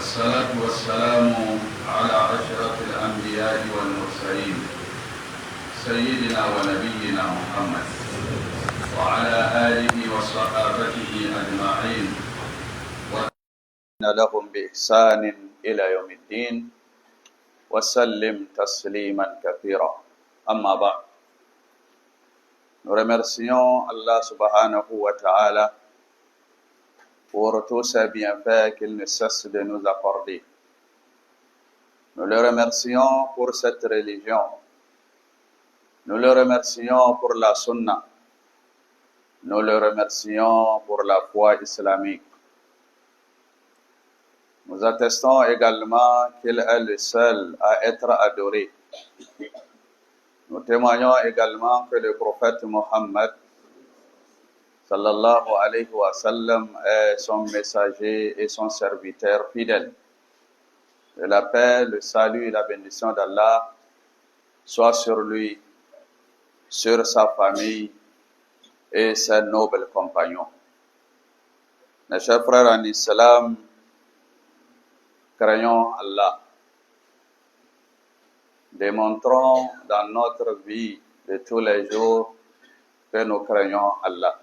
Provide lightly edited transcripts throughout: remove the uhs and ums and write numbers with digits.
والصلاة والسلام على أشرف الأنبياء والمرسلين سيدنا ونبينا محمد وعلى آله وصحابته أجمعين لهم بإحسان إلى يوم الدين وسلم تسليما كثيرا. أما بعد. Nous remercions Allah subhanahu wa ta'ala pour tous ses bienfaits qu'il ne cesse de nous accorder. Nous le remercions pour cette religion. Nous le remercions pour la sunna. Nous le remercions pour la foi islamique. Nous attestons également qu'il est le seul à être adoré. Nous témoignons également que le prophète Mohammed sallallahu alayhi wa sallam est son messager et son serviteur fidèle. Que la paix, le salut et la bénédiction d'Allah soient sur lui, sur sa famille et ses nobles compagnons. Mes chers frères en islam, craignons Allah. Démontrons dans notre vie de tous les jours que nous craignons Allah.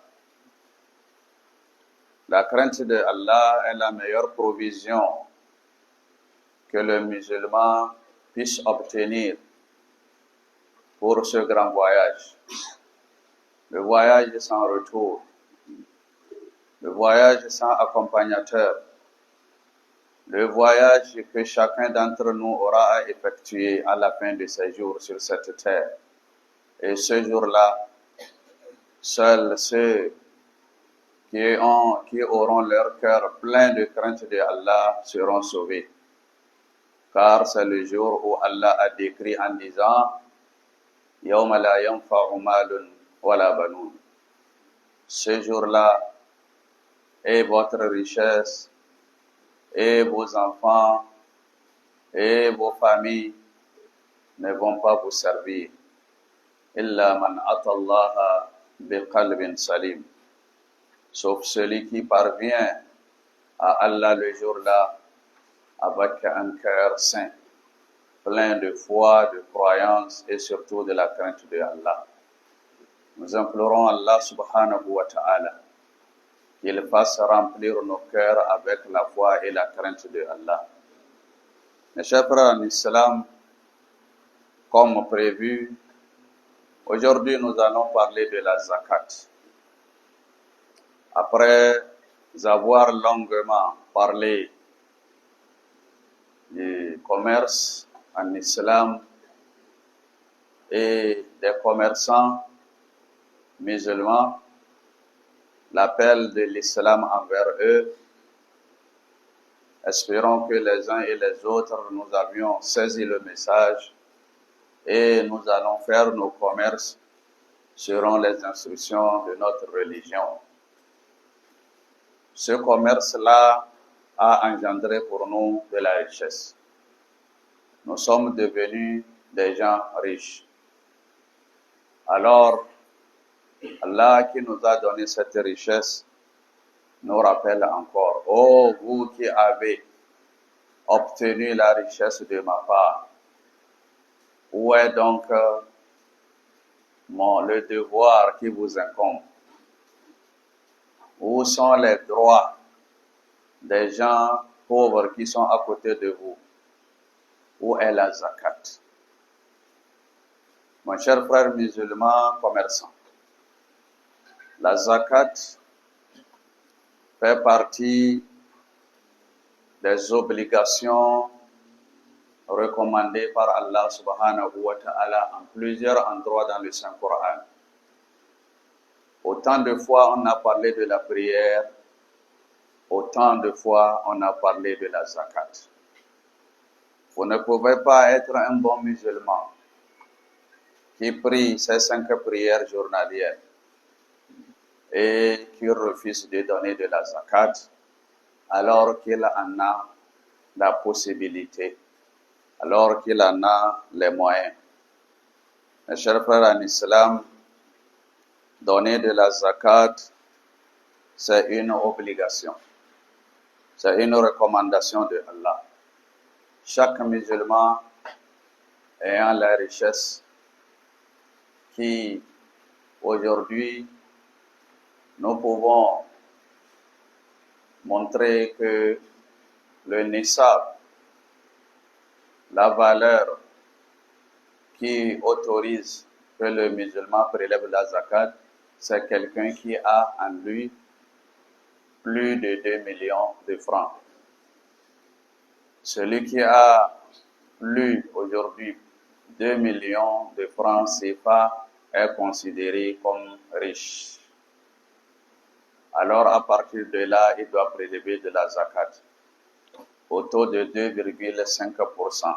La crainte de Allah est la meilleure provision que le musulman puisse obtenir pour ce grand voyage. Le voyage sans retour, le voyage sans accompagnateur, le voyage que chacun d'entre nous aura à effectuer à la fin de ses jours sur cette terre. Et ce jour-là, seuls ceux qui auront leur cœur plein de crainte de Allah seront sauvés. Car c'est le jour où Allah a décrit en disant « Yawma la yanfa'u malun wala banoun » Ce jour-là est votre richesse et vos enfants et vos familles ne vont pas vous servir. Illa man atallaha biqalbin salim. Sauf celui qui parvient à Allah le jour-là avec un cœur saint, plein de foi, de croyance et surtout de la crainte de Allah. Nous implorons Allah subhanahu wa ta'ala qu'il fasse remplir nos cœurs avec la foi et la crainte de Allah. Mes chers frères en islam, comme prévu, aujourd'hui nous allons parler de la zakat. Après avoir longuement parlé du commerce en islam et des commerçants musulmans, l'appel de l'islam envers eux, espérons que les uns et les autres nous avions saisi le message et nous allons faire nos commerces selon les instructions de notre religion. Ce commerce-là a engendré pour nous de la richesse. Nous sommes devenus des gens riches. Alors, Allah qui nous a donné cette richesse nous rappelle encore, « Oh, vous qui avez obtenu la richesse de ma part, où est donc le devoir qui vous incombe? Où sont les droits des gens pauvres qui sont à côté de vous? Où est la zakat? » Mon cher frère musulman commerçant, la zakat fait partie des obligations recommandées par Allah subhanahu wa ta'ala en plusieurs endroits dans le Saint-Coran. Autant de fois on a parlé de la prière, autant de fois on a parlé de la zakat. Vous ne pouvez pas être un bon musulman qui prie ses 5 prières journalières et qui refuse de donner de la zakat alors qu'il en a la possibilité, alors qu'il en a les moyens. Mes chers frères en islam, donner de la zakat, c'est une obligation. C'est une recommandation de Allah. Chaque musulman ayant la richesse qui, aujourd'hui, nous pouvons montrer que le nisab, la valeur qui autorise que le musulman prélève la zakat, c'est quelqu'un qui a en lui plus de 2 millions de francs. Celui qui a plus aujourd'hui 2 millions de francs CFA est considéré comme riche. Alors à partir de là, il doit prélever de la zakat au taux de 2,5%.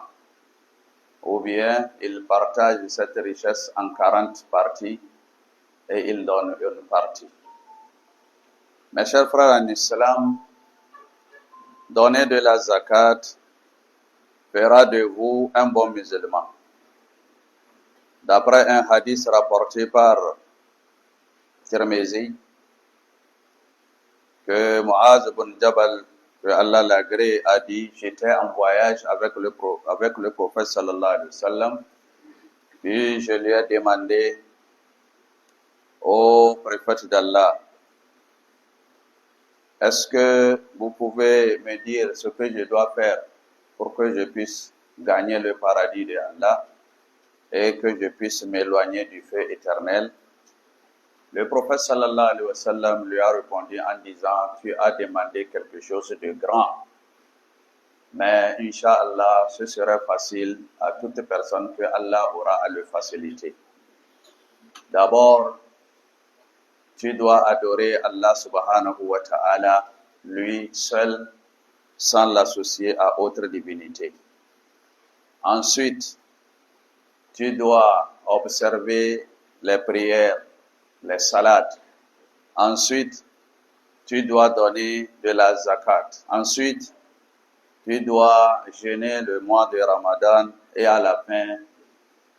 Ou bien il partage cette richesse en 40 parties et il donne une partie. Mes chers frères en islam, donner de la zakat fera de vous un bon musulman. D'après un hadith rapporté par Tirmizi, que Muaz ibn Jabal, que Allah l'agrée, a dit: j'étais en voyage avec le prophète sallallahu alayhi wa sallam, puis je lui ai demandé au prophète d'Allah: est-ce que vous pouvez me dire ce que je dois faire pour que je puisse gagner le paradis de Allah et que je puisse m'éloigner du feu éternel? Le prophète sallallahu alayhi wa sallam lui a répondu en disant: tu as demandé quelque chose de grand, mais Inch'Allah, ce serait facile à toute personne que Allah aura à le faciliter. D'abord, tu dois adorer Allah subhanahu wa ta'ala, lui seul, sans l'associer à autre divinité. Ensuite, tu dois observer les prières, les salats. Ensuite, tu dois donner de la zakat. Ensuite, tu dois jeûner le mois de Ramadan et à la fin,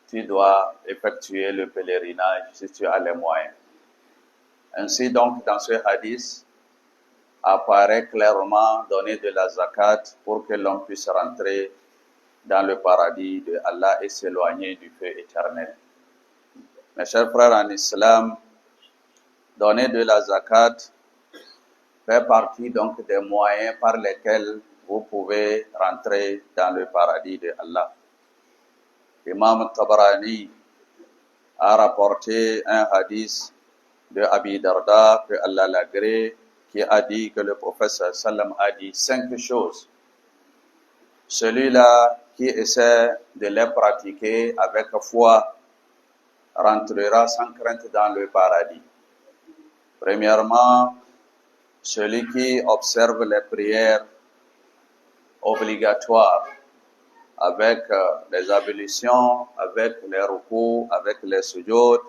tu dois effectuer le pèlerinage si tu as les moyens. Ainsi donc, dans ce hadith, apparaît clairement donner de la zakat pour que l'on puisse rentrer dans le paradis de Allah et s'éloigner du feu éternel. Mes chers frères en islam, donner de la zakat fait partie donc des moyens par lesquels vous pouvez rentrer dans le paradis de Allah. Imam Tabarani a rapporté un hadith de Abi Darda, que Allah l'agrée, qui a dit que le prophète sallam a dit 5 choses. Celui-là qui essaie de les pratiquer avec foi rentrera sans crainte dans le paradis. Premièrement, celui qui observe les prières obligatoires avec les ablutions, avec les rukus, avec les sujud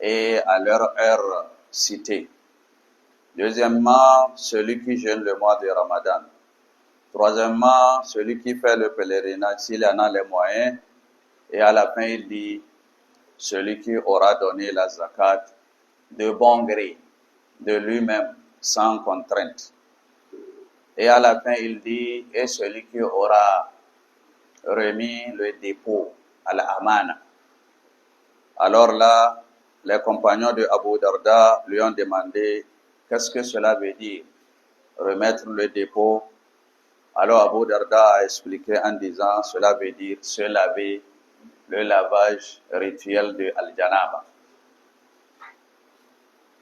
et à leur heure citée. Deuxièmement, celui qui jeûne le mois de Ramadan. Troisièmement, celui qui fait le pèlerinage s'il en a les moyens. Et à la fin, il dit: celui qui aura donné la zakat de bon gré, de lui-même, sans contrainte. Et à la fin, il dit: et celui qui aura remis le dépôt à la amana. Alors là, les compagnons de Abu Darda lui ont demandé: qu'est-ce que cela veut dire, remettre le dépôt? Alors Abu Darda a expliqué en disant: cela veut dire se laver, le lavage rituel de Al-Janaba.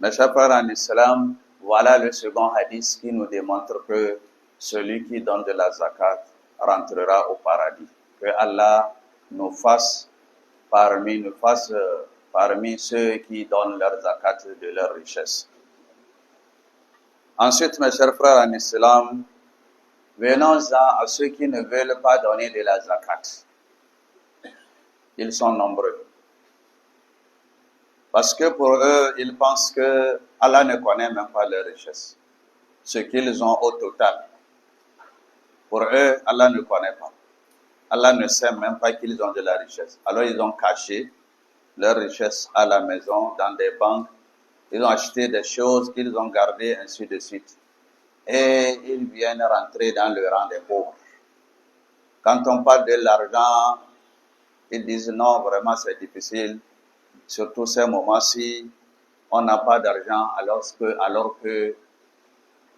Mes chers frères en islam, voilà le second hadith qui nous démontre que celui qui donne de la zakat rentrera au paradis. Que Allah nous fasse parmi ceux qui donnent leur zakat de leur richesse. Ensuite, mes chers frères en islam, venons-en à ceux qui ne veulent pas donner de la zakat. Ils sont nombreux. Parce que pour eux, ils pensent que Allah ne connaît même pas leur richesse. Ce qu'ils ont au total. Pour eux, Allah ne connaît pas. Allah ne sait même pas qu'ils ont de la richesse. Alors ils ont caché leur richesse à la maison, dans des banques. Ils ont acheté des choses qu'ils ont gardées, ainsi de suite. et ils viennent rentrer dans le rang des pauvres. Quand on parle de l'argent, ils disent non, vraiment c'est difficile, surtout ces moments-ci, on n'a pas d'argent alors que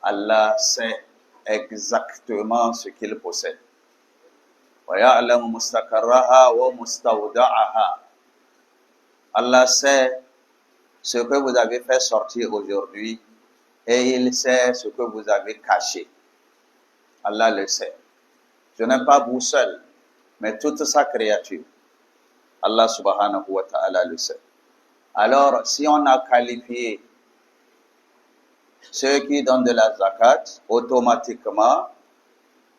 Allah sait exactement ce qu'il possède. وَيَعْلَمُ مُسْتَقَرَّهَا وَمُسْتَوْدَعَهَا. Allah sait ce que vous avez fait sortir aujourd'hui et il sait ce que vous avez caché. Allah le sait. Je n'ai pas vous seul, mais toute sa créature. Allah subhanahu wa ta'ala le sait. Alors, si on a qualifié ceux qui donnent de la zakat, automatiquement,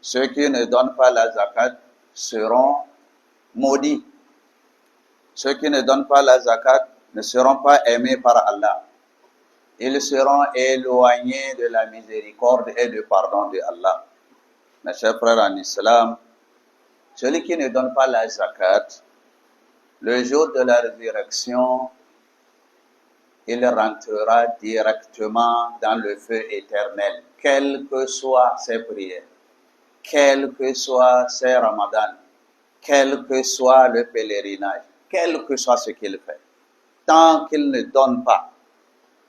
ceux qui ne donnent pas la zakat seront maudits. Ceux qui ne donnent pas la zakat ne seront pas aimés par Allah. Ils seront éloignés de la miséricorde et du pardon de Allah. Mes chers frères en islam, celui qui ne donne pas la zakat, le jour de la résurrection, il rentrera directement dans le feu éternel, quelles que soient ses prières, quel que soit ses ramadans, quel que soit le pèlerinage, quel que soit ce qu'il fait. Tant qu'il ne donne pas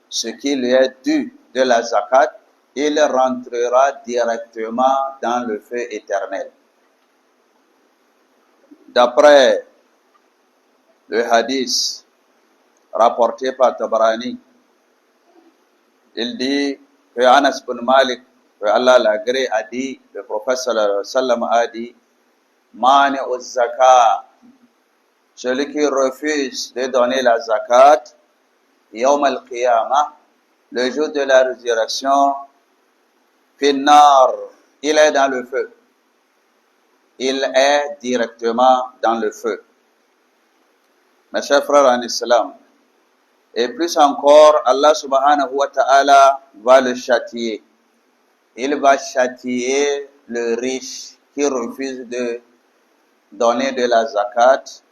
ce qui lui est dû de la zakat, il rentrera directement dans le feu éternel. D'après le hadith rapporté par Tabarani, il dit que Anas bin Malik, que Allah l'agré, a dit, le prophète sallallahu alayhi wa sallam a dit, Mani uz zakat, celui qui refuse de donner la zakat, Yawm al-Qiyamah, le jour de la résurrection, Finnar, il est dans le feu. Il est directement dans le feu. Mes chers frères en islam, et plus encore, Allah subhanahu wa ta'ala va le châtier. Il va châtier le riche qui refuse de donner de la zakat.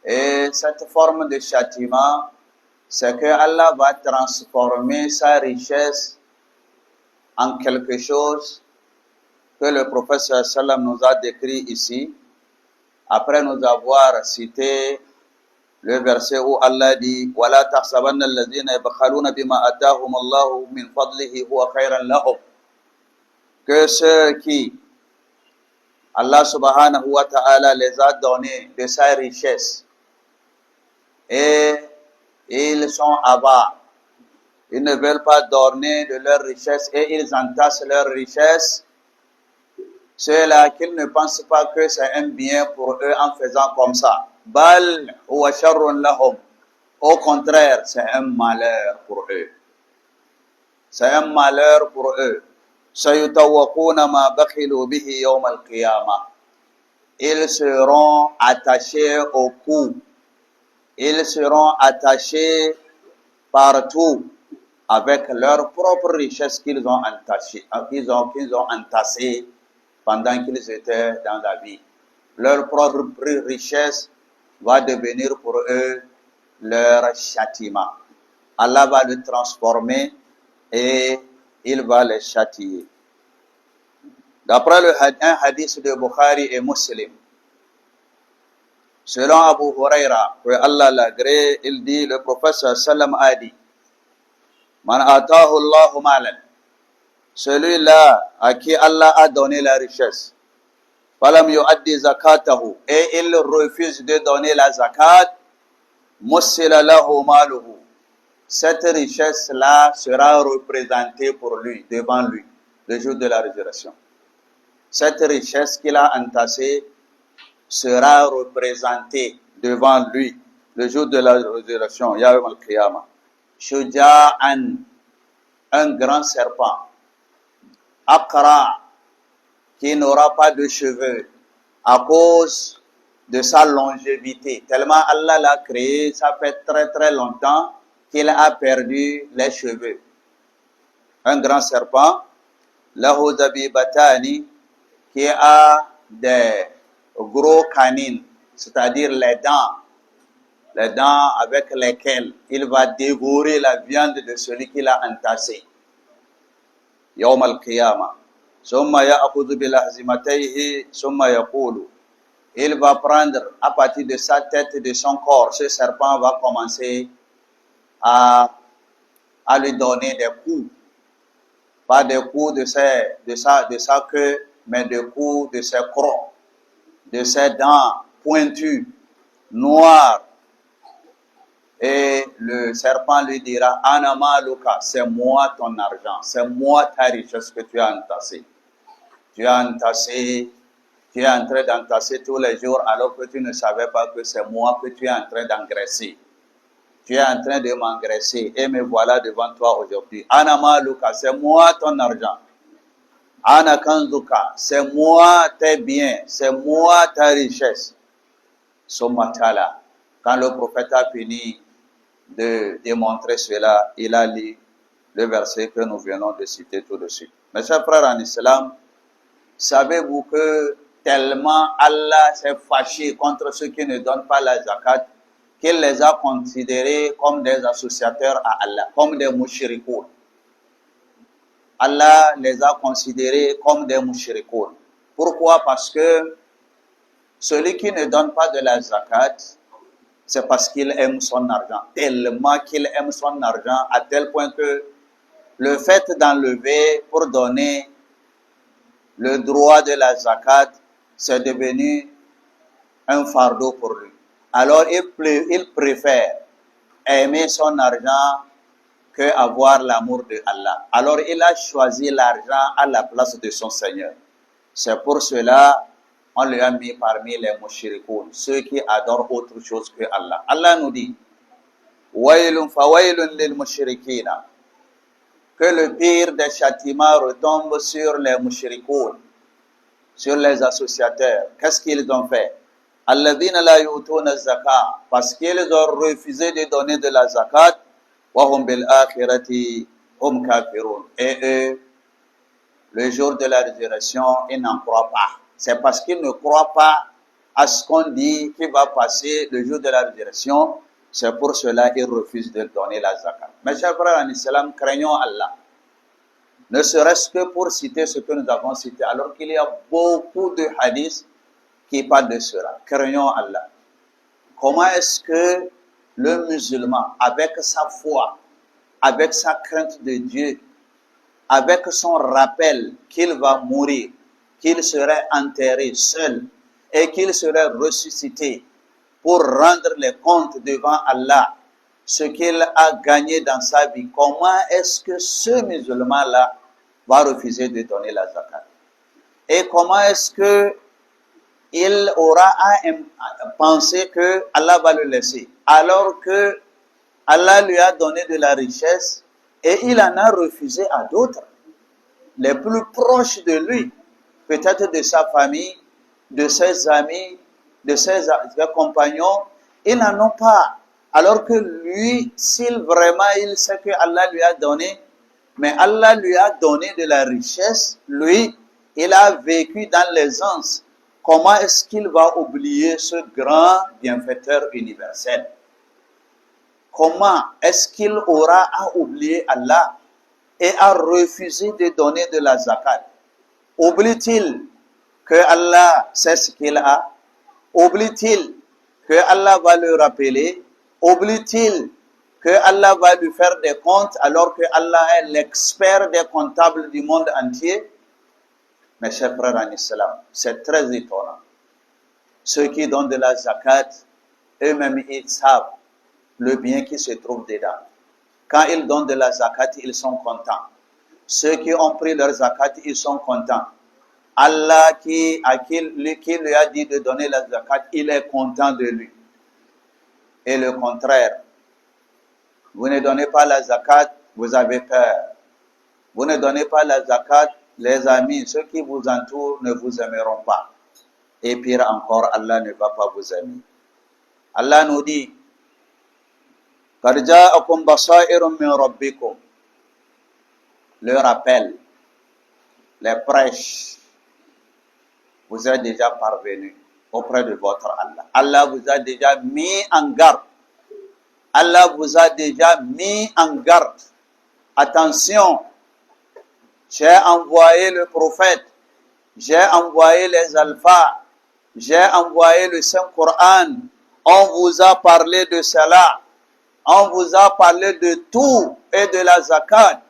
Et cette forme de châtiment, c'est que Allah va transformer sa richesse en quelque chose que le prophète sallam nous a décrit ici, après nous avoir cité le verset où Allah dit وَلَا تَحْسَبَنَّ الَّذِينَ يَبْخَلُونَ بِمَا آتَاهُمُ اللَّهُ مِنْ فَضْلِهِ هُوَ خَيْرًا لَهُمْ. Que ceux qui, Allah subhanahu wa ta'ala les a donné de sa richesse et ils sont avares, ils ne veulent pas donner de leur richesse et ils entassent leur richesse, ceux-là qu'ils ne pensent pas que c'est un bien pour eux en faisant comme ça. Bal huwa sharrun lahum. Au contraire, c'est un malheur pour eux. C'est un malheur pour eux. Sayutawwaquna ma bakhilu bihi yawm al-qiyamah. Ils seront attachés au cou. Ils seront attachés partout avec leur propre richesse qu'ils ont entassée pendant qu'ils étaient dans la vie. Leur propre richesse va devenir pour eux leur châtiment. Allah va le transformer et il va les châtier. D'après un hadith de Bukhari et Muslim, selon Abu Huraira, que Allah l'agrée, il dit, le prophète sallam a dit, Man atahu Allahu malan, celui-là à qui Allah a donné la richesse, falam yu'addi zakatahu, et il refuse de donner la zakat, mussila lahu maluhu, cette richesse-là sera représentée pour lui, devant lui, le jour de la résurrection. Cette richesse qu'il a entassée sera représentée devant lui, le jour de la résurrection, Yawm al-Qiyamah. Shuja'an, un grand serpent, Aqra, qui n'aura pas de cheveux à cause de sa longévité. Tellement Allah l'a créé, ça fait très très longtemps qu'il a perdu les cheveux. Un grand serpent, lahu zabibatani, qui a des gros canines, c'est-à-dire les dents avec lesquelles il va dévorer la viande de celui qui l'a entassé. يوم القيامة ثم يأخذ بلحظمتيه ثم يقول. Il va prendre à partir de sa tête et de son corps, ce serpent va commencer à lui donner des coups, pas des coups de sa queue, mais des coups de ses crocs, de ses dents pointues, noires. Et le serpent lui dira, Anama Luka, c'est moi ton argent, c'est moi ta richesse que tu as entassée. Tu as entassé, tu es en train d'entasser tous les jours alors que tu ne savais pas que c'est moi que tu es en train d'engraisser. Tu es en train de m'engraisser et me voilà devant toi aujourd'hui. Anama Luka, c'est moi ton argent. Ana Kanzuka, c'est moi tes biens, c'est moi ta richesse. Somatala, quand le prophète a fini de démontrer cela, il a lu le verset que nous venons de citer tout de suite. Mes chers frères en islam, savez-vous que tellement Allah s'est fâché contre ceux qui ne donnent pas la zakat, qu'il les a considérés comme des associateurs à Allah, comme des mushrikoun. Allah les a considérés comme des mushrikoun. Pourquoi? Parce que celui qui ne donne pas de la zakat, c'est parce qu'il aime son argent, tellement qu'il aime son argent, à tel point que le fait d'enlever pour donner le droit de la zakat, c'est devenu un fardeau pour lui. Alors il préfère aimer son argent que avoir l'amour de Allah. Alors il a choisi l'argent à la place de son Seigneur. C'est pour cela on lui a mis parmi les mushrikoun, ceux qui adorent autre chose que Allah. Allah nous dit, Waylun fawaylun lil mushrikina, que le pire des châtiments retombe sur les mushrikoun, sur les associateurs. Qu'est-ce qu'ils ont fait? Alladhina la yu'tuna zakat, parce qu'ils ont refusé de donner de la zakat, wa hum bil akhirati hum kafirun. Et eux, le jour de la résurrection, ils n'en croient pas. C'est parce qu'ils ne croient pas à ce qu'on dit qui va passer le jour de la résurrection. C'est pour cela qu'ils refusent de donner la zakat. Mes chers frères en islam, craignons Allah. Ne serait-ce que pour citer ce que nous avons cité, alors qu'il y a beaucoup de hadiths qui parlent de cela. Craignons Allah. Comment est-ce que le musulman, avec sa foi, avec sa crainte de Dieu, avec son rappel qu'il va mourir, qu'il serait enterré seul et qu'il serait ressuscité pour rendre les comptes devant Allah, ce qu'il a gagné dans sa vie, comment est-ce que ce musulman-là va refuser de donner la zakat? Et comment est-ce que il aura à penser que Allah va le laisser, alors que Allah lui a donné de la richesse et il en a refusé à d'autres, les plus proches de lui, peut-être de sa famille, de ses amis, de ses compagnons, ils n'en ont pas. Alors que lui, s'il vraiment il sait que Allah lui a donné, mais Allah lui a donné de la richesse, lui, il a vécu dans l'aisance. Comment est-ce qu'il va oublier ce grand bienfaiteur universel? Comment est-ce qu'il aura à oublier Allah et à refuser de donner de la zakat? Oublie-t-il que Allah sait ce qu'il a? Oublie-t-il que Allah va le rappeler? Oublie-t-il que Allah va lui faire des comptes alors que Allah est l'expert des comptables du monde entier? Mes chers frères en islam, c'est très étonnant. Ceux qui donnent de la zakat, eux-mêmes ils savent le bien qui se trouve dedans. Quand ils donnent de la zakat, ils sont contents. Ceux qui ont pris leur zakat, ils sont contents. Allah qui lui a dit de donner la zakat, il est content de lui. Et le contraire, vous ne donnez pas la zakat, vous avez peur. Vous ne donnez pas la zakat, les amis, ceux qui vous entourent ne vous aimeront pas. Et pire encore, Allah ne va pas vous aimer. Allah nous dit, قَدْ جَاءَكُمْ بَصَائِرٌ مِّن رَبِّكُمْ. Le rappel, les prêches, vous êtes déjà parvenus auprès de votre Allah. Allah vous a déjà mis en garde. Allah vous a déjà mis en garde. Attention, j'ai envoyé le prophète, j'ai envoyé les alphas, j'ai envoyé le Saint-Coran, on vous a parlé de cela, on vous a parlé de tout et de la zakat.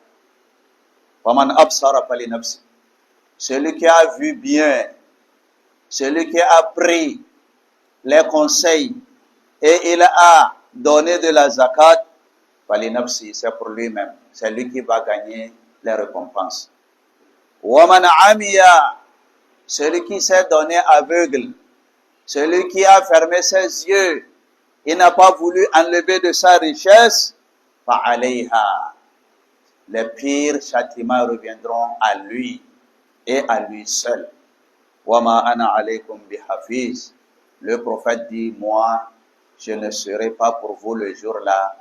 Faman absara fali nafsi. Celui qui a vu bien, celui qui a pris les conseils et il a donné de la zakat, fali nafsi, c'est pour lui-même, c'est lui qui va gagner les récompenses. Waman amiya, celui qui s'est donné aveugle, celui qui a fermé ses yeux, il n'a pas voulu enlever de sa richesse, fa'alayha. Les pires châtiments reviendront à lui et à lui seul. Wama ana alaykum bihafiz. Le prophète dit, moi, je ne serai pas pour vous le jour-là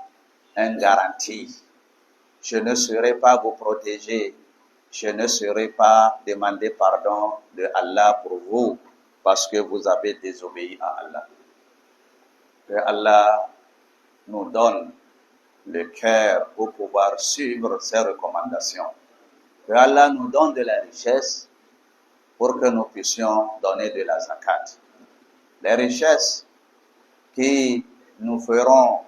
un garantie. Je ne serai pas vous protéger. Je ne serai pas demander pardon de Allah pour vous parce que vous avez désobéi à Allah. Que Allah nous donne le cœur pour pouvoir suivre ses recommandations. Que Allah nous donne de la richesse pour que nous puissions donner de la zakat. Les richesses qui nous feront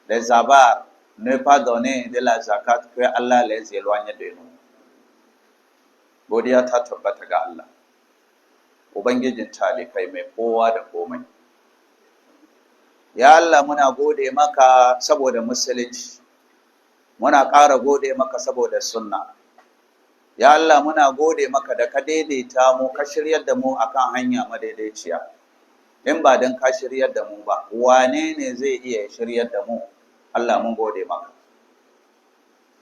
les avares ne pas donner de la zakat, que Allah les éloigne de nous. Godiya ta tabbata ga Allah, Ubangijin talikai mai kowa da komai. Ya Allah, muna gode maka saboda musulunci, muna ƙara gode maka saboda sunna. Ya Allah, muna gode maka da ka daidaita mu, ka shiryar da mu akan hanya madaidaiciya. In ba don ka shiryar da mu ba, wane ne zai iya shiryar da mu? Allah, mun gode maka.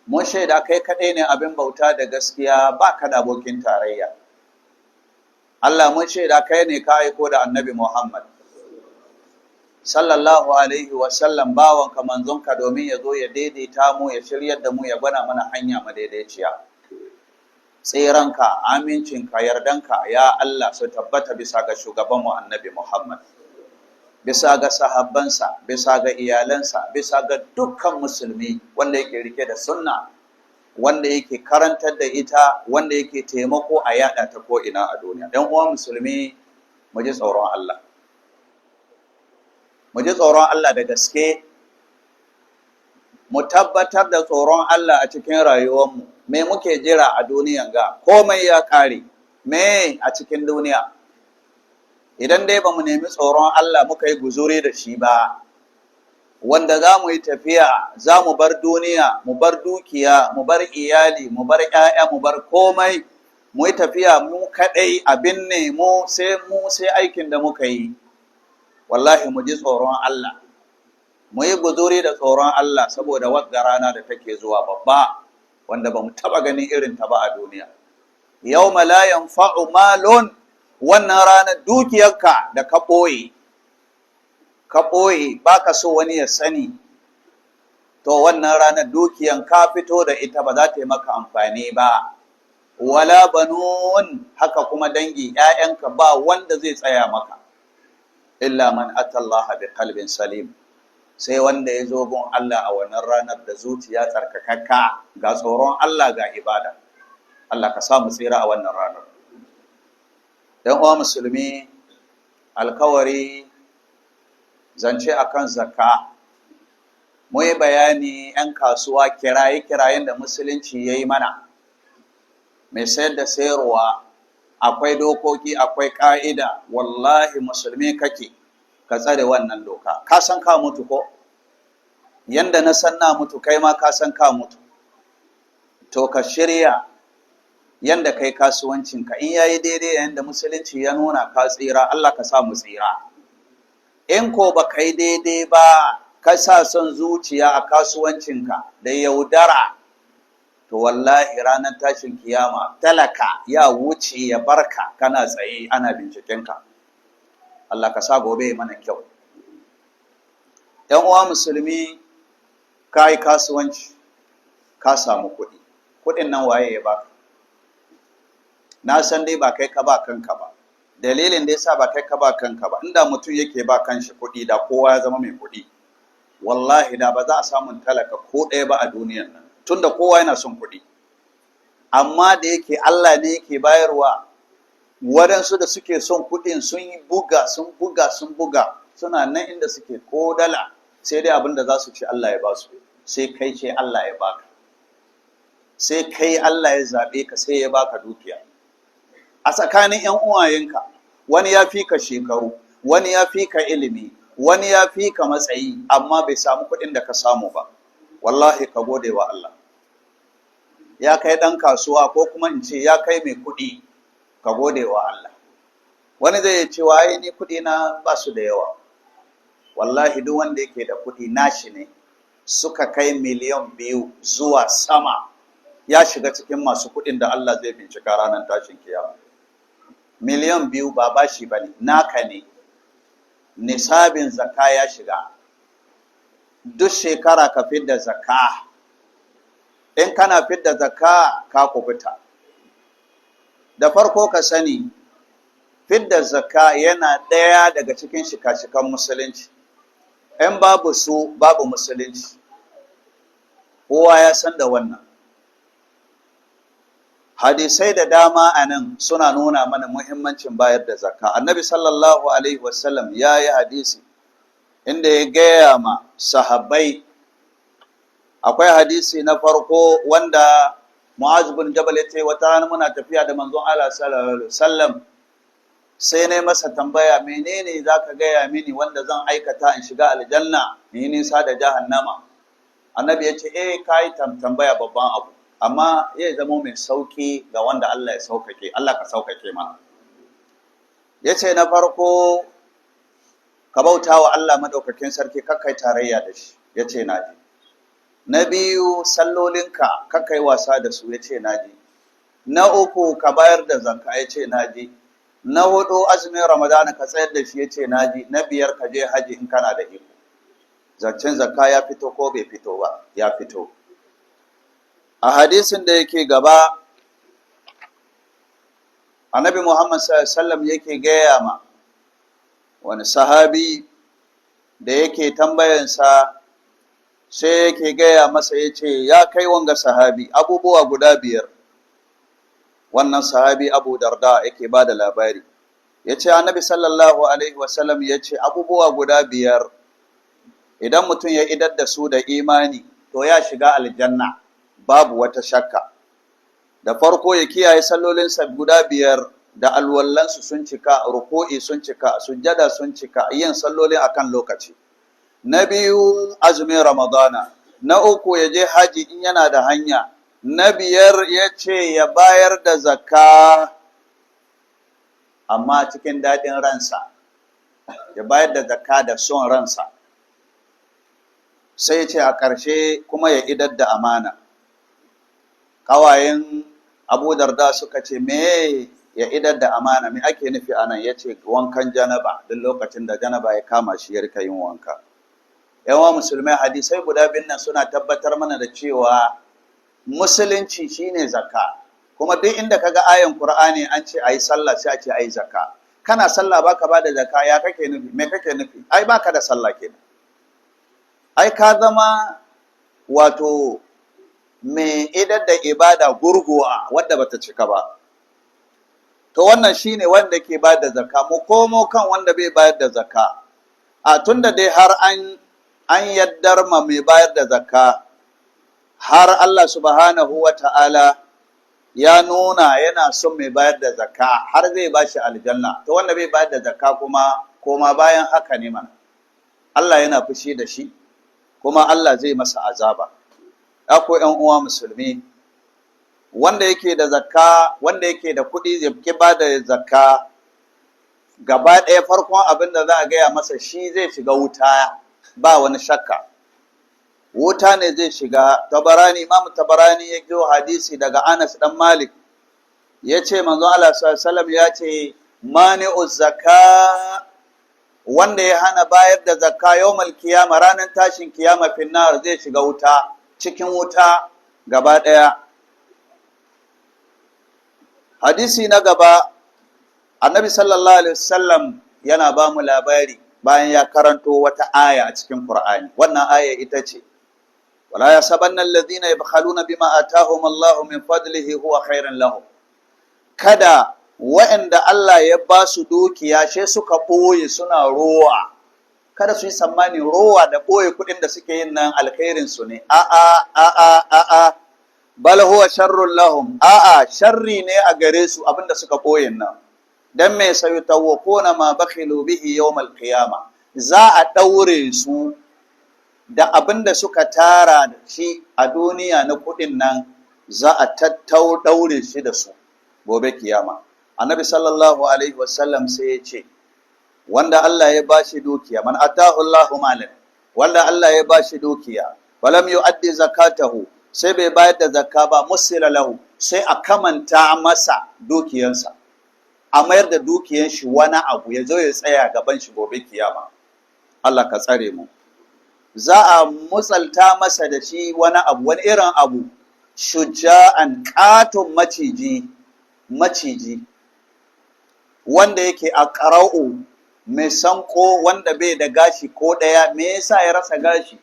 Mun shaida kai kaɗai ne abin bauta da gaskiya, ba ka da abokin tarayya. Allah, mun shaida kai ne ka aiko da annabi Muhammad sallallahu alaihi wasallam, bawanka manzonka, domin ya zo ya daidaita mu, ya shiryar da mu, ya gwada mana hanya madaidaiciya. Tsiranka, amincinka, yardanka, ya Allah, su tabbata bisa ga shugabanmu annabi Muhammad, bisa ga sahabbansa, bisa ga iyalansa, bisa ga dukkan musulmi wanda yake rike da sunna, wanda yake karantar da ita, wanda yake taimako a yada ta ko ina a duniya. Ɗan uwa musulmi, mu ji tsoron Allah. Mu ji tsoron Allah da gaske, mu tabbatar da tsoron Allah a cikin rayuwarmu. Me muke jira a duniyan ga? Komai ya kare. Me a cikin duniya? Idan dai ba mu nemi tsoron Allah muka yi guzuri da shi ba, wanda za mu yi tafiya, za mu bar duniya, mu bar dukiya, mu bar iyali, mu bar ƴaƴa, mu bar komai, mu yi tafiya mu kaɗai, abin ne mu sai aikin da muka yi. Wallahi mu ji tsoron Allah, mu yi guzuri da tsoron Allah saboda wagga rana da take zuwa babba, wanda ba mu taɓa ganin irin ta ba a duniya. Yawma la yanfa'u malun, wannan ranar dukiyarka da ka ɓoye ba ka so wani ya sani, to wannan ranar dukiyan ka fito da ita ba za ta yi maka amfani ba. Wala banun, haka kuma dangi, ‘ya'yanka ba wanda zai tsaya maka, illa man atallaha bi qalbin salim, sai wanda ya zo gun Allah a wannan ranar da zuciya tsarkakakka, ga tsoron Allah ga ibada. Allah ka samu tsira a wannan ranar. ‘Yan uwa musulmi, alkawari zance akan zakka, mu yi bayani ‘yan kasuwa kiraye-kirayen da musulunci ya yi mana. Mai sayar da sayarwa, akwai dokoki, akwai ƙa'ida. Wallahi musulmi kake, ka tsare wannan doka. Ka san ka mutu ko? Yanda na san na mutu, kai ma ka san ka mutu. To ka shirya yanda kai kasuwancinka, in yayi daidai yanda musulunci ya nuna ka tsira, Allah ka sa mu tsira. In ko ba kai daidai ba, ka sa son zuciya a kasuwancinka da yaudara, to wallahi ranar tashin kiyama talaka ya wuce ya barka kana tsaye ana bincikenka. Allah ka sa gobe mana kyau. ‘Yan uwa musulmi, ka yi kasuwanci, ka samu kuɗi. Kuɗin nan waye ya baka? Na san dai ba kai ka ba kanka ba. Dalilin da yasa ba kai ka ba kanka ba, inda mutum yake ba kanshi kuɗi da kowa ya zama mai kuɗi. Wallahi da ba za a samu talaka ko ɗaya ba a duniyan nan, tunda kowa yana son kuɗi. amma da yake Allah ne yake bayarwa, waɗansu da suke son kuɗin sun yi buga suna nan inda suke ko dala, sai dai abin da za su ce Allah ya ba su, sai kai ce Allah ya baka, sai kai Allah ya zaɓe ka sai ya baka dukiya. A tsakanin 'yan uwayenka wani ya fi ka shekaru, wani ya fi ka ilimi, wani ya fi ka matsayi, amma bai samu kuɗin da ka samu ba. Wallahi ka gode wa Allah. Ya kai ɗan kasuwa ko kuma in ce ya kai mai kuɗi, ka gode wa Allah. Wani zai ce wa ai ni kuɗi na ba su da yawa. Wallahi duk wanda yake da kuɗi nashi ne suka kai miliyan 2 zuwa sama, ya shiga cikin masu kuɗin da Allah zai bincika ranar tashin kiyama. Miliyan 2 ba bashi bane, naka ne. Nisabin zakka ya shiga. Duk shekara ka fidda zakka. In kana fidda zakka ka kubuta. Da farko ka sani, fidda zakka yana ɗaya daga cikin shika-shikan musulunci. In babu su babu musulunci. Kowa ya san da wannan. Hadisai da dama a nan suna nuna mana muhimmancin bayar da zakka. Annabi sallallahu alaihi wasallam ya yi hadisi inda ya gaya ma sahabbai. Akwai hadisi na farko wanda Mu'az bin Jabal ya ce wata rana muna tafiya da manzon Allah sallallahu alaihi wasallam, sai ne masa tambaya, menene zaka gaya mini wanda zan aikata in shiga aljanna in yi nisa da jahannama? Annabi ya ce kai tambaya babban abu, amma ya zama mai sauki ga wanda Allah ya saukake. Allah ka saukake ma. Ya ce na farko ka bauta wa Allah madaukakin sarki, kakkai tarayya da shi. Ya ce na ji. Na biyu sallolinka kakkai wasa da su. Ya ce na ji. Na uku ka bayar da zakka. Ya ce na ji. Na hudu azumin Ramadana ka tsayar da shi. Ya ce na ji. Na biyar ka je haji in kana da iko. Zancen zakka ya fito ko bai fito ba? Ya fito. A hadisin da yake gaba, Annabi Muhammad sallallahu alaihi wasallam yake gaya ma wani sahabi da yake tambayansa, sai yake gaya masa, ya ce ya kai wanga sahabi abubuwa guda 5. Wannan sahabi Abu Darda yake ba da labari, ya ce Annabi sallallahu alaihi wasallam ya ce abubuwa guda 5 idan mutum ya idar da su da imani to ya shiga aljanna babu wata shakka. Da farko ya kiyaye sallolinsa guda 5 da alwallansu sun cika, ruku'i sun cika, sujjada sun cika, yin sallolin akan lokaci. Na biyu azumin Ramadana. Na uku ya je haji in yana da hanya. Na 5 ya ce ya bayar da zakka amma cikin daɗin ransa, ya bayar da zakka da son ransa. Sai ce a ƙarshe kuma ya idar da amana. Ƙawayen Abu Darda suka ce me ya idar da amana, me ake nufi anan? Ya ce wankan janaba, duk lokacin da janaba ya kama shi ya rika yin wanka. Yawan musulmai, hadisai guda 2 nan suna tabbatar mana da cewa musulunci shine zakka. Kuma duk inda kaga ayan Qur'ani an ce ayi sallah sai a ce ayi zakka. Kana sallah baka bada zakka, ya kake nufi? Me kake nufi? Ai baka da sallah kenan. Ai ka zama wato mai idar da ibada gurguwa wadda bata cika ba. To wannan shine wanda ke bayar da zakka. Mu komo kan wanda bai bayar da zakka. A tunda dai har an yaddar ma mai bayar da zakka, har Allah subhanahu wa ta'ala ya nuna yana son mai bayar da zakka, har zai bashi aljanna. To wanda bai bayar da zakka kuma koma bayan haka ne mana, Allah yana fushi da shi, kuma Allah zai masa azaba. Akwai ‘yan uwa musulmi, wanda yake da zakka, wanda yake da kuɗi ya ki ba da zakka, gaba ɗaya farkon abin da za a gaya masa shi zai shiga wuta, ba wani shakka. Wuta ne zai shiga. Tabarani, Imam Tabarani ya jiyo hadisi daga Anas dan Malik, ya ce manzo Allah sallallahu alaihi wasallam ya ce mani'uz zakka, wanda ya hana bayar da zakka yawmal kiyama, ranar tashin kiyama, finnar zai shiga wuta, cikin wuta gaba ɗaya. Hadisi na gaba, Annabi sallallahu alaihi wasallam yana ba mu labari bayan ya karanto wata aya a cikin Qur'ani. Wannan aya ita ce wala yasabanna alladhina yabkhaluna bima atahum Allahu min fadlihi huwa khairan lahum. Kada waɗanda Allah ya ba su dukiya she suka ɓoye suna rowa, kada su yi tsammanin rowa da ɓoye kuɗin da suke yin nan alkhairin su ne. A'a, bal huwa sharrun lahum. A'a, sharri ne a gare su abinda suka ɓoye nan. Dan me sayutawwaquna ma bakhilu bihi yawmal qiyama, za a ɗaure su da abinda suka tara da shi a duniya na kuɗin nan, za a ɗaure shi da su gobe kiyama. Annabi sallallahu alaihi wasallam sai ya ce, wanda Allah ya bashi dukiya, man atahu Allahu malan, wanda Allah ya bashi dukiya walam yu'addi zakatahu, sai bai bayar da zakka ba, musila lahu, sai a kamanta masa dukiyansa, a mayar da dukiyan shi wani abu ya zo ya tsaya gaban shi gobe kiyama. Allah ka tsare mu. Za a mutsalta masa da shi wani abu, wani irin abu, shuja'an, katon maciji wanda yake a ƙara'u, mai sanko, wanda bai da gashi ko ɗaya. Me yasa ya rasa gashi?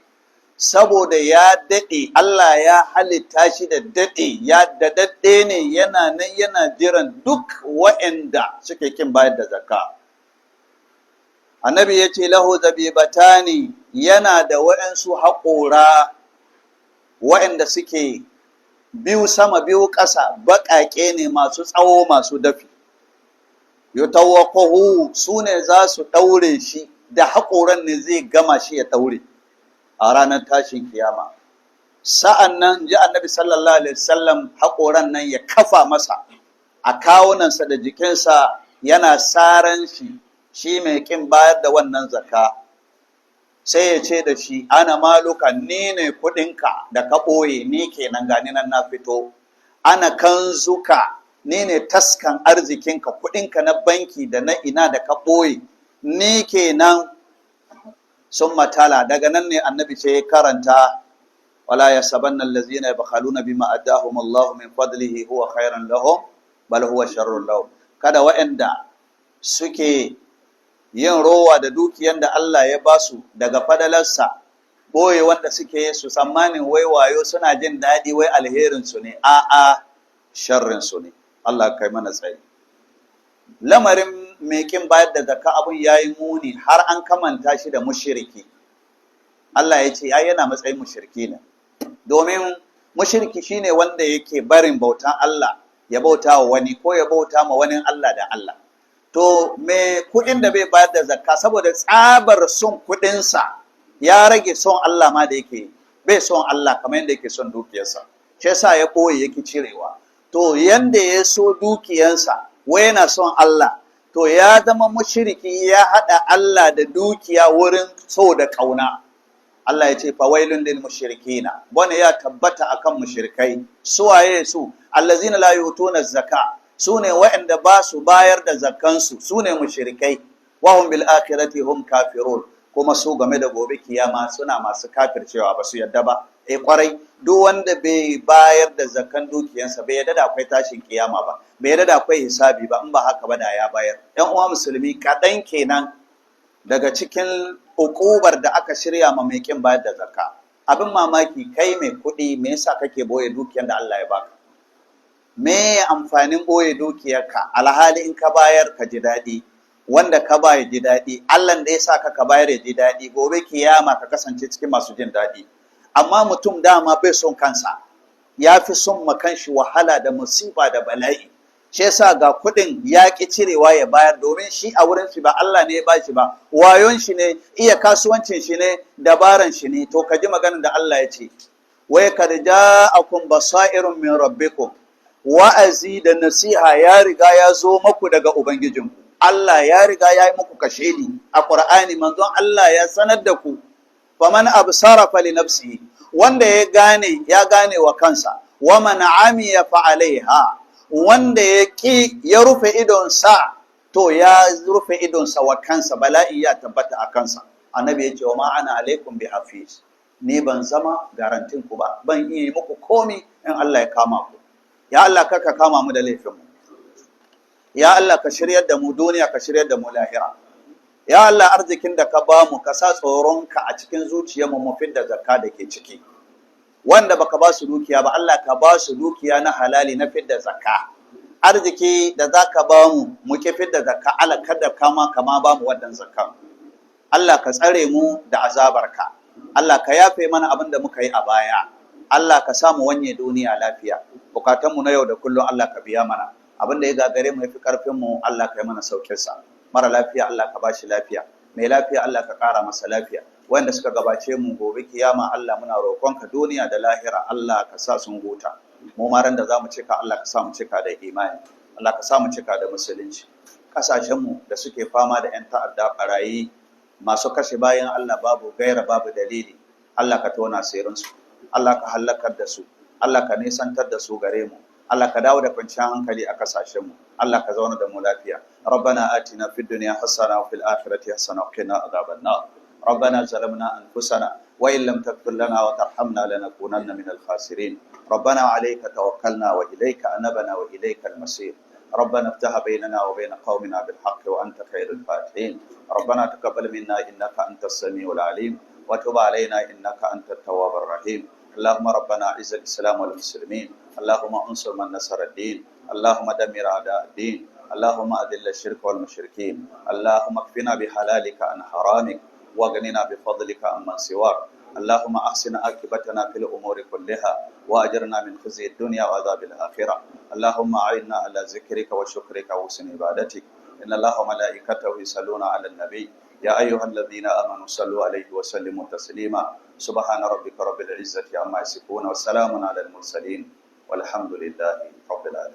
Saboda ya daɗe, Allah ya halitta shi da daɗe, ya daɗe ne, yana nan yana jiran duk waɗanda suke kin bayar da zakka. Annabi ya ce lahu zabibatani, yana da waɗansu haƙora waɗanda suke biyu sama biyu ƙasa, baƙaƙe ne, masu tsawo, masu dafi. Yutawaqahu, su ne za su ɗaure shi, da haƙoran ne zai gama shi ya ɗaure a ranar tashin kiyama. Sa'an nan ji annabi sallallahu alaihi wasallam, haƙoran nan ya kafa masa a kawunansa da jikinsa, yana saran shi mai ƙin bayar da wannan zakka. Sai ya ce da shi, ana maluka, ni ne kuɗinka da ka ɓoye, ni kenan gani nan na fito. Ana kanzuka, ni ne taskan arzikinka, kuɗinka na banki da na ina da ka ɓoye, ni kenan. Sun matala, daga nan ne annabi ce ya karanta, wala yasabanna allazina yabkhaluna bima atahum Allahu min fadlihi huwa khairan lahum bal huwa sharrun lahum. Kada waɗanda suke yin rowa da dukiyan da Allah ya basu daga fadalarsa, boye wanda suke su tsammanin wai wayo suna jin daɗi, wai alherin su ne. A'a, sharrin su ne. Allah kai mana tsayi. Lamarin mai kin bayar da zakka abun yayi muni, har an kamanta shi da mushriki. Allah ya ce ai yana matsayin mushriki ne, domin mushriki shine wanda yake barin bautan Allah ya bauta wa wani, ko ya bauta ma wani Allah da Allah. To me kuɗin da bai bayar da zakka, saboda tsabar son kuɗinsa ya rage son Allah ma da yake, bai son Allah kamar yadda yake son dukiyarsa, shi yasa ya ɓoye yake cirewa. To yanda ya so dukiyansa wai yana son Allah, to ya zama mushriki, ya haɗa Allah da dukiya wurin so da ƙauna. Allah ya ce fawailun lil mushrikina, wani ya tabbata akan mushrikai. Suwaye su? Allazina la yutuna zakka, su ne waɗanda ba su bayar da zakkansu, su ne mushrikai. Wahum bil akhirati hum kafirun, kuma su game da gobe kiyama suna masu kafircewa, ba su yadda ba. Kwarai, duk wanda bai bayar da zakkan dukiyansa bai yadda da akwai tashin kiyama ba, bai yadda da akwai hisabi ba. In ba haka ba da ya bayar. Yan uwa musulmi, kaɗan kenan daga cikin ukubar da aka shirya ma mai kin bayar da zakka. Abin mamaki, kai mai kuɗi, me yasa kake boye dukiyar da Allah ya baka? Me amfanin boye dukiyarka alhali in ka bayar ka ji daɗi, wanda ka ba ya ji daɗi, Allah da ya sa ka bayar ya ji daɗi, gobe kiyama ka kasance cikin masu jin daɗi. Amma mutum dama bai son kansa, ya fi son makanshi wahala da musiba da bala'i. Shi yasa ga kuɗin ya ƙi cirewa ya bayar, domin shi a wurin shi ba Allah ne ya ba shi ba, wayon shi ne, iya kasuwancin shi ne, dabaran shi ne. To ka ji maganar da Allah ya ce, wai kad ja'akum basairun min rabbikum, wa'azi da nasiha ya riga ya zo maku daga ubangijinku. Allah ya riga ya yi muku kashedi a Qur'ani, manzon Allah ya sanar da ku. Faman absara fali nafsihi, wanda ya gane wa kansa. Wa man amiya fa alaiha, wanda ya ki ya rufe idonsa, to ya rufe idonsa wa kansa, bala'i ya tabbata a kansa. Annabi ya ce, wa ma ana alaikum bi hafiz, ni ban zama garantin ku ba, ban iya yi muku komi in Allah ya kama ku. Ya Allah kar ka kama mu da laifinmu. Ya Allah ka shiryar da mu duniya, ka shiryar da mu lahira. Ya Allah arzikin da ka ba mu, ka sa tsoronka a cikin zuciyarmu, mu fidda zakka da ke ciki. wanda baka ba su dukiya ba Allah ka ba su dukiya na halali na fidda zakka. Arziki da zaka ba mu ki fidda zakka, Allah kada kama ba mu wannan zakka. Allah ka tsare mu da azabarka, Allah ka yafe mana abin da muka yi a baya, Allah ka samu wanye duniya lafiya, bukatunmu na yau da kullum Allah ka biya mana, abin da ya gagare mu yafi karfin mu Allah ka yi mana saukin sa. Mara lafiya Allah ka bashi lafiya, mai lafiya Allah ka kara masa lafiya, wanda suka gabace mu gobe kiyama Allah muna roƙonka duniya da lahira Allah ka sa sun huta, mu ma ran da zamu cika Allah ka sa mu cika da imani, Allah ka sa mu cika da musulunci. Kasashen mu da suke fama da 'yan ta'adda barayi masu kashe bayan Allah babu gaira babu dalili, Allah ka tona asirinsu, Allah ka halakar da su, Allah ka nisantar da su gare mu, Allah ka dawo da kwanciyar hankali a kasashenmu, Allah ka zauna da mu lafiya. Rabbana atina fid dunya hasana wa fil akhirati hasana wa qina adhaban nar. Rabbana zalamna anfusana wa in lam taghfir lana wa tarhamna lanakunanna minal khasirin. Rabbana alayka tawakkalna wa ilayka anabna wa ilayka al-masir. ربنا افتح بيننا وبين قومنا بالحق وأنت خير الفاتحين. ربنا تقبل منا إنك أنت السميع العليم وتب علينا إنك أنت التواب الرحيم. اللهم ربنا أعز الإسلام والمسلمين، اللهم انصر من نصر الدين، اللهم دمر أعداء الدين، اللهم أذل الشرك والمشركين، اللهم اكفنا بحلالك عن حرامك واغننا بفضلك عمن سواك، اللهم أحسن عاقبتنا في الأمور كلها وأجرنا من خزي الدنيا وعذاب الآخرة. اللهم أعنا على ذكرك وشكرك وحسن عبادتك. إن الله وملائكته يصلون على النبي يا أيها الذين آمنوا صلوا عليه وسلموا تسليما. سبحان ربك رب العزة عما يصفون وسلام على المرسلين والحمد لله رب العالمين.